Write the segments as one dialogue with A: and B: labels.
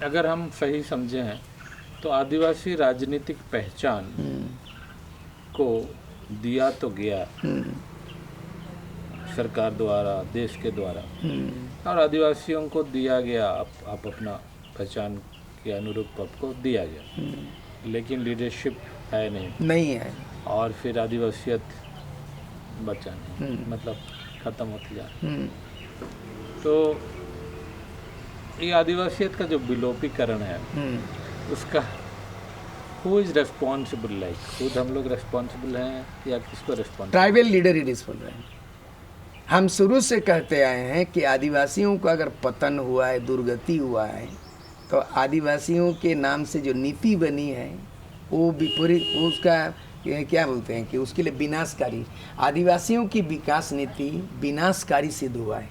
A: अगर हम सही समझे हैं तो आदिवासी राजनीतिक पहचान को दिया तो गया सरकार द्वारा, देश के द्वारा, और आदिवासियों को दिया गया, आप अपना पहचान के अनुरूप आपको दिया गया, लेकिन लीडरशिप है नहीं
B: है,
A: और फिर आदिवासियत बचा नहीं, मतलब खत्म होती जा रही। तो ये आदिवासियत का जो विलोपीकरण है उसका हु इज रेस्पॉन्सिबल, लाइक खुद हम लोग रेस्पॉन्सिबल हैं या किसको रेस्पॉन्सिबल?
B: ट्राइबल लीडर ही रिस्पॉन्सिबल हैं। हम शुरू से कहते आए हैं कि आदिवासियों का अगर पतन हुआ है, दुर्गति हुआ है, तो आदिवासियों के नाम से जो नीति बनी है वो विपरीत, उसका क्या बोलते हैं कि उसके लिए विनाशकारी, आदिवासियों की विकास नीति विनाशकारी सिद्ध हुआ है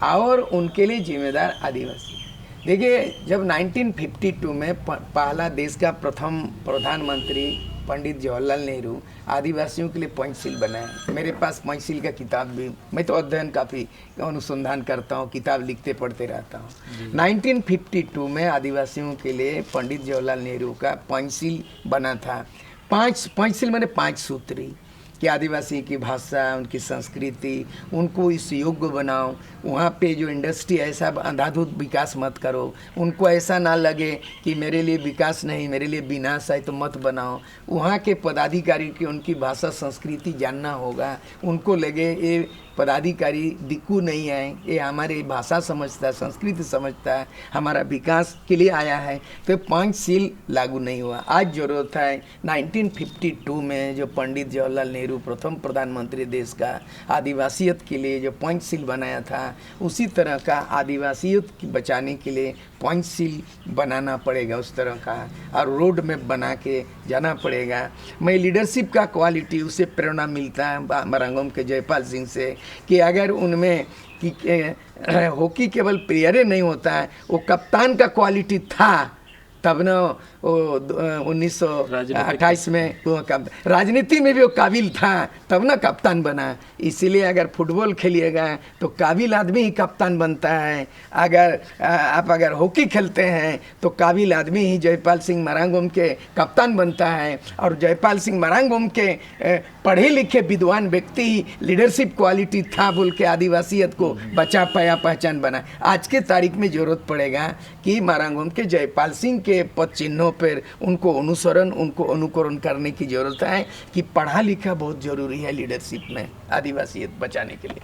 B: और उनके लिए जिम्मेदार आदिवासी। देखिए, जब 1952 में पहला देश का प्रथम प्रधानमंत्री पंडित जवाहरलाल नेहरू आदिवासियों के लिए पंचशील बनाए। मेरे पास पंचशील का किताब भी, मैं तो अध्ययन काफ़ी अनुसंधान करता हूँ, किताब लिखते पढ़ते रहता हूँ। 1952 में आदिवासियों के लिए पंडित जवाहरलाल नेहरू का पंचशील बना था। पंचशील माने 5 सूत्री कि आदिवासी की भाषा, उनकी संस्कृति, उनको इस योग्य बनाओ, वहाँ पे जो इंडस्ट्री ऐसा अंधाधुंध विकास मत करो, उनको ऐसा ना लगे कि मेरे लिए विकास नहीं, मेरे लिए विनाश है, तो मत बनाओ। वहाँ के पदाधिकारी की उनकी भाषा संस्कृति जानना होगा, उनको लगे ये पदाधिकारी दिक्कू नहीं है, ये हमारी भाषा समझता है, संस्कृति समझता है, हमारा विकास के लिए आया है, तो पंचशील लागू नहीं हुआ। आज जरूरत है 1952 में जो पंडित जवाहरलाल नेहरू प्रथम प्रधानमंत्री देश का आदिवासियत के लिए जो पंचशील बनाया था, उसी तरह का आदिवासियत बचाने के लिए पंचशील बनाना पड़ेगा उस तरह का, और रोड मैप बना के जाना पड़ेगा। मैं लीडरशिप का क्वालिटी, उससे प्रेरणा मिलता है मरांगोम के जयपाल सिंह से कि अगर उनमें कि हॉकी केवल प्लेयर नहीं होता है, वो कप्तान का क्वालिटी था, तब न वो 1928 में वो राजनीति में भी वो काबिल था, तब ना कप्तान बना। इसीलिए अगर फुटबॉल खेलिएगा तो काबिल आदमी ही कप्तान बनता है, अगर आप अगर हॉकी खेलते हैं तो काबिल आदमी ही जयपाल सिंह मरांगोम के कप्तान बनता है। और जयपाल सिंह मरांगोम के पढ़े लिखे विद्वान व्यक्ति ही लीडरशिप क्वालिटी था बोल के आदिवासियत को बचा पाया, पहचान बना। आज के तारीख में जरूरत पड़ेगा कि मरांगोम के जयपाल सिंह के पद चिन्हों पर उनको अनुकरण करने की जरूरत है कि पढ़ा लिखा बहुत जरूरी है लीडरशिप में आदिवासियत बचाने के लिए।